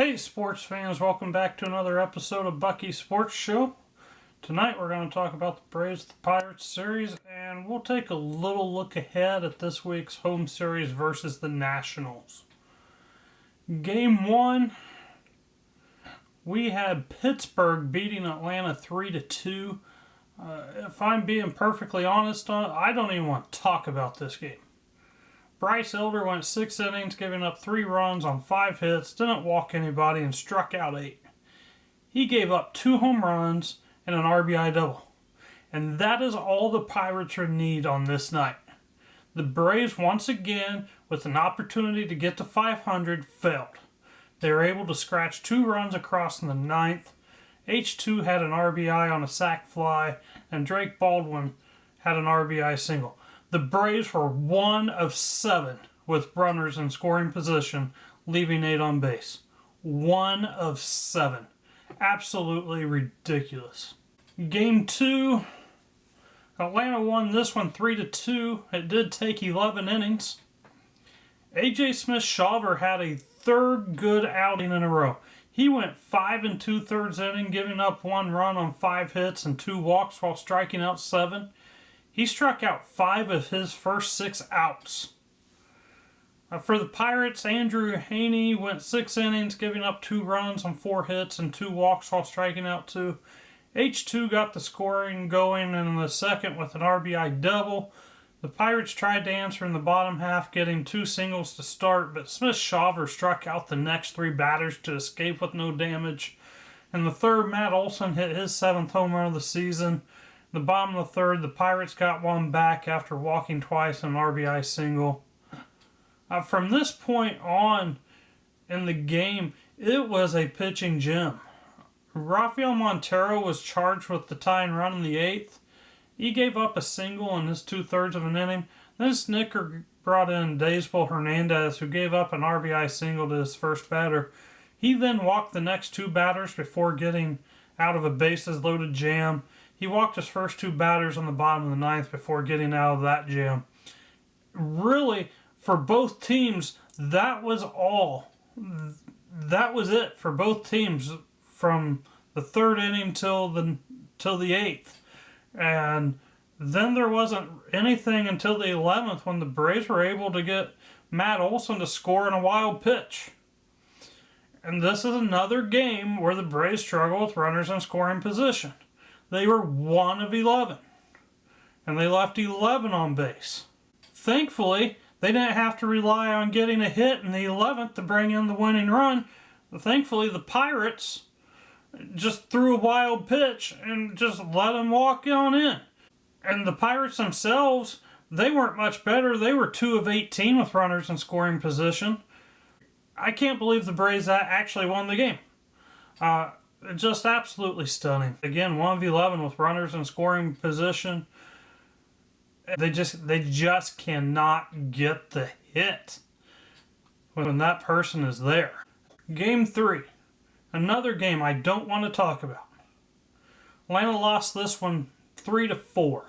Hey sports fans, welcome back to another episode of Bucky's Sports Show. Tonight we're going to talk about the Braves the Pirates series, and we'll take a little look ahead at this week's home series versus the Nationals. Game 1, we had Pittsburgh beating Atlanta 3-2. If I'm being perfectly honest, I don't even want to talk about this game. Bryce Elder went 6 innings, giving up 3 runs on 5 hits, didn't walk anybody, and struck out 8. He gave up 2 home runs and an RBI double. And that is all the Pirates would need on this night. The Braves, once again, with an opportunity to get to 500, failed. They were able to scratch 2 runs across in the 9th. H2 had an RBI on a sac fly, and Drake Baldwin had an RBI single. The Braves were 1 of 7 with runners in scoring position, leaving 8 on base. 1 of 7. Absolutely ridiculous. Game 2, Atlanta won this one 3-2. It did take 11 innings. A.J. Smith-Shawver had a third good outing in a row. He went 5 2/3 inning, giving up 1 run on 5 hits and 2 walks while striking out 7. He struck out 5 of his first 6 outs. For the Pirates, Andrew Heaney went 6 innings, giving up 2 runs on 4 hits and 2 walks while striking out 2. H2 got the scoring going in the second with an RBI double. The Pirates tried to answer in the bottom half, getting 2 singles to start, but Smith-Shawver struck out the next 3 batters to escape with no damage. In the third, Matt Olson hit his 7th home run of the season. In the bottom of the third, the Pirates got 1 back after walking twice and an RBI single. From this point on in the game, it was a pitching gem. Rafael Montero was charged with the tying run in the 8th. He gave up a single in his 2/3 of an inning. Then Snicker brought in Daysbel Hernandez, who gave up an RBI single to his first batter. He then walked the next 2 batters before getting out of a bases-loaded jam. He walked his first 2 batters on the bottom of the 9th before getting out of that jam. Really, for both teams, that was all. That was it for both teams from the 3rd inning till the 8th. And then there wasn't anything until the 11th when the Braves were able to get Matt Olson to score in a wild pitch. And this is another game where the Braves struggle with runners in scoring position. They were 1 of 11. And they left 11 on base. Thankfully, they didn't have to rely on getting a hit in the 11th to bring in the winning run. Thankfully, the Pirates just threw a wild pitch and just let them walk on in. And the Pirates themselves, they weren't much better. They were 2 of 18 with runners in scoring position. I can't believe the Braves actually won the game. Just absolutely stunning. Again, 1 of 11 with runners in scoring position. They just cannot get the hit when that person is there. Game 3. Another game I don't want to talk about. Atlanta lost this one 3-4.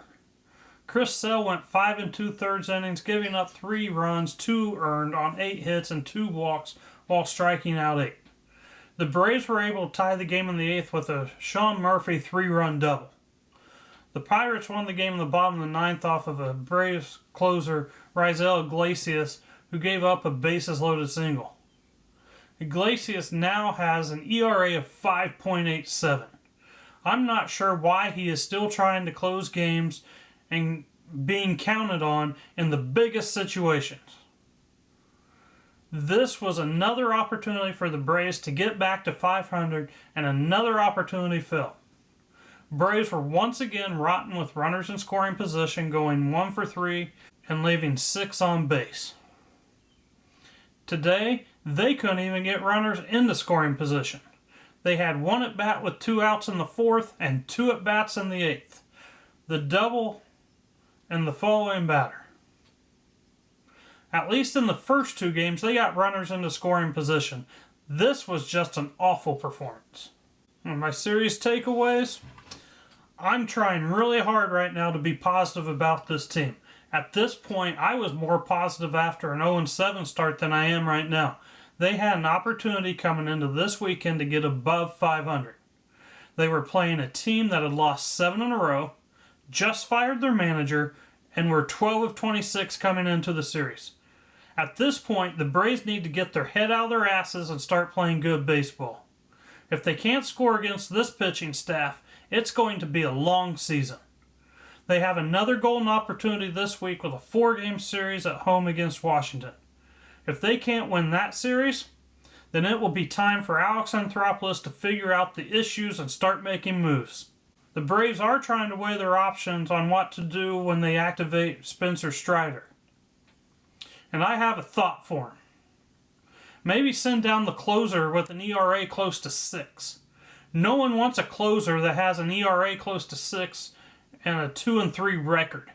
Chris Sale went 5 2/3 innings, giving up 3 runs, 2 earned on 8 hits and 2 walks while striking out 8. The Braves were able to tie the game in the 8th with a Sean Murphy 3-run double. The Pirates won the game in the bottom of the 9th off of a Braves closer, Raisel Iglesias, who gave up a bases-loaded single. Iglesias now has an ERA of 5.87. I'm not sure why he is still trying to close games and being counted on in the biggest situations. This was another opportunity for the Braves to get back to 500, and another opportunity fell. Braves were once again rotten with runners in scoring position, going 1 for 3 and leaving 6 on base. Today, they couldn't even get runners into scoring position. They had 1 at-bat with 2 outs in the 4th and 2 at-bats in the 8th. The double and the following batter. At least in the first 2 games, they got runners into scoring position. This was just an awful performance. And my series takeaways, I'm trying really hard right now to be positive about this team. At this point, I was more positive after an 0-7 start than I am right now. They had an opportunity coming into this weekend to get above 500. They were playing a team that had lost 7 in a row, just fired their manager, and were 12 of 26 coming into the series. At this point, the Braves need to get their head out of their asses and start playing good baseball. If they can't score against this pitching staff, it's going to be a long season. They have another golden opportunity this week with a 4-game series at home against Washington. If they can't win that series, then it will be time for Alex Anthopoulos to figure out the issues and start making moves. The Braves are trying to weigh their options on what to do when they activate Spencer Strider. And I have a thought for him. Maybe send down the closer with an ERA close to 6. No one wants a closer that has an ERA close to 6 and a 2-3 record.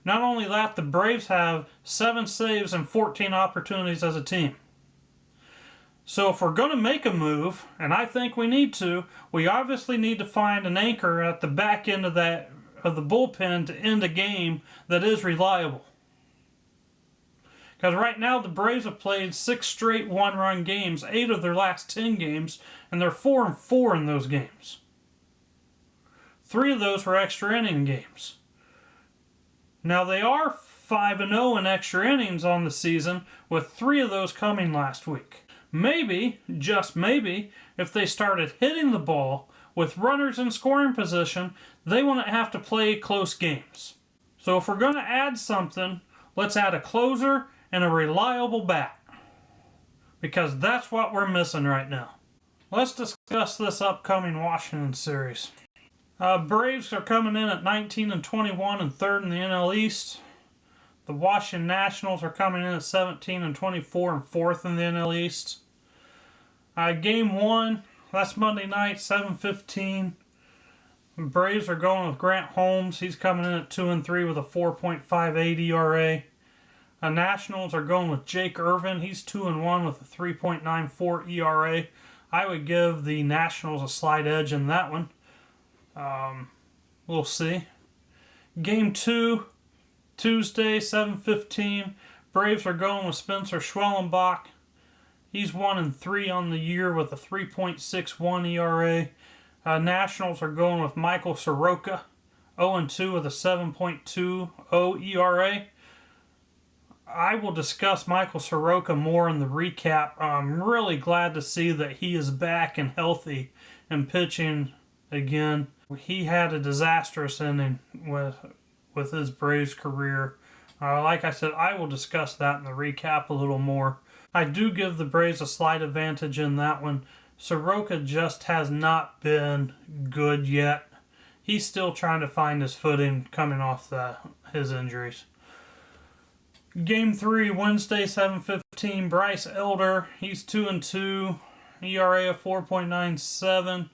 Not only that, the Braves have 7 saves and 14 opportunities as a team. So if we're going to make a move, and I think we need to, we obviously need to find an anchor at the back end of the bullpen to end a game that is reliable. Because right now the Braves have played 6 straight one-run games, 8 of their last 10 games, and they're 4-4 in those games. 3 of those were extra inning games. Now they are 5-0 in extra innings on the season, with 3 of those coming last week. Maybe, just maybe, if they started hitting the ball with runners in scoring position, they wouldn't have to play close games. So if we're going to add something, let's add a closer and a reliable bat. Because that's what we're missing right now. Let's discuss this upcoming Washington series. Braves are coming in at 19-21 and 3rd in the NL East. The Washington Nationals are coming in at 17-24 and 4th in the NL East. Game 1, that's Monday night, 7:15. Braves are going with Grant Holmes. He's coming in at 2-3 with a 4.58 ERA. Nationals are going with Jake Irvin. He's 2-1 with a 3.94 ERA. I would give the Nationals a slight edge in that one. We'll see. Game 2, Tuesday, 7:15. Braves are going with Spencer Schwellenbach. He's 1-3 on the year with a 3.61 ERA. Nationals are going with Michael Soroka, 0-2 with a 7.20 ERA. I will discuss Michael Soroka more in the recap. I'm really glad to see that he is back and healthy and pitching again. He had a disastrous ending with his Braves career. Like I said, I will discuss that in the recap a little more. I do give the Braves a slight advantage in that one. Soroka just has not been good yet. He's still trying to find his footing coming off his injuries. Game 3, Wednesday, 7:15. Bryce Elder, he's 2-2, ERA of 4.97.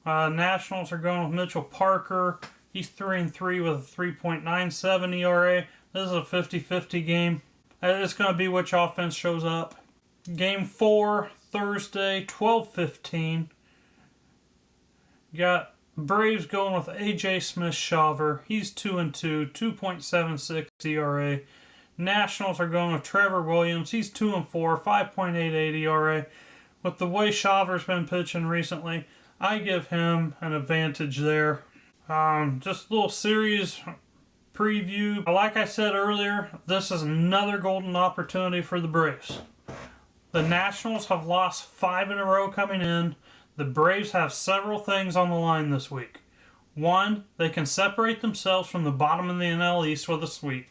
Nationals are going with Mitchell Parker. He's 3-3 with a 3.97 ERA. This is a 50-50 game. It's going to be which offense shows up. Game 4, Thursday, 12:15. Got Braves going with A.J. Smith-Shawver. He's 2-2, 2.76 ERA. Nationals are going with Trevor Williams. He's 2-4, 5.88 ERA. With the way Shawver's been pitching recently, I give him an advantage there. Just a little series preview. Like I said earlier, this is another golden opportunity for the Braves. The Nationals have lost 5 in a row coming in. The Braves have several things on the line this week. 1, they can separate themselves from the bottom of the NL East with a sweep.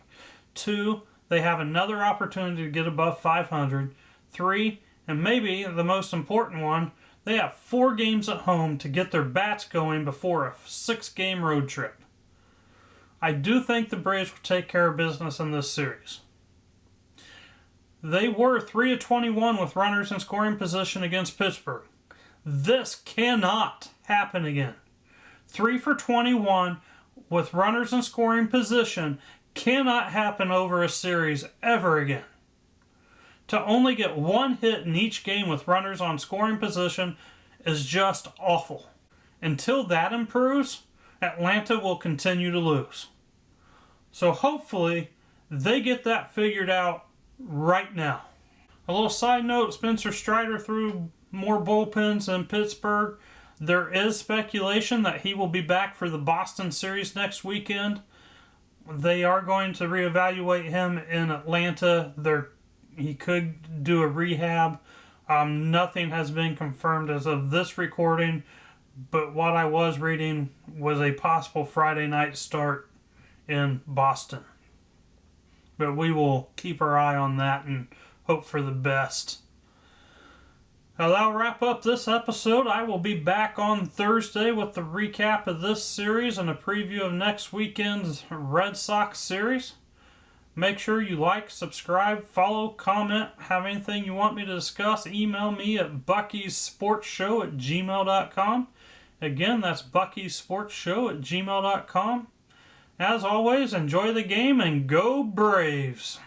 2, they have another opportunity to get above 500. 3, and maybe the most important one, they have 4 games at home to get their bats going before a 6-game road trip. I do think the Braves will take care of business in this series. They were 3-21 with runners in scoring position against Pittsburgh. This cannot happen again. 3-21 with runners in scoring position cannot happen over a series ever again. To only get 1 hit in each game with runners on scoring position is just awful. Until that improves, Atlanta will continue to lose. So hopefully they get that figured out right now. A little side note, Spencer Strider threw more bullpens in Pittsburgh. There is speculation that he will be back for the Boston series next weekend. They are going to reevaluate him in Atlanta. He could do a rehab. Nothing has been confirmed as of this recording, but what I was reading was a possible Friday night start in Boston. But we will keep our eye on that and hope for the best. Now that'll wrap up this episode. I will be back on Thursday with the recap of this series and a preview of next weekend's Red Sox series. Make sure you like, subscribe, follow, comment, have anything you want me to discuss, email me at buckysportsshow@gmail.com. Again, that's buckysportsshow@gmail.com. As always, enjoy the game and go Braves!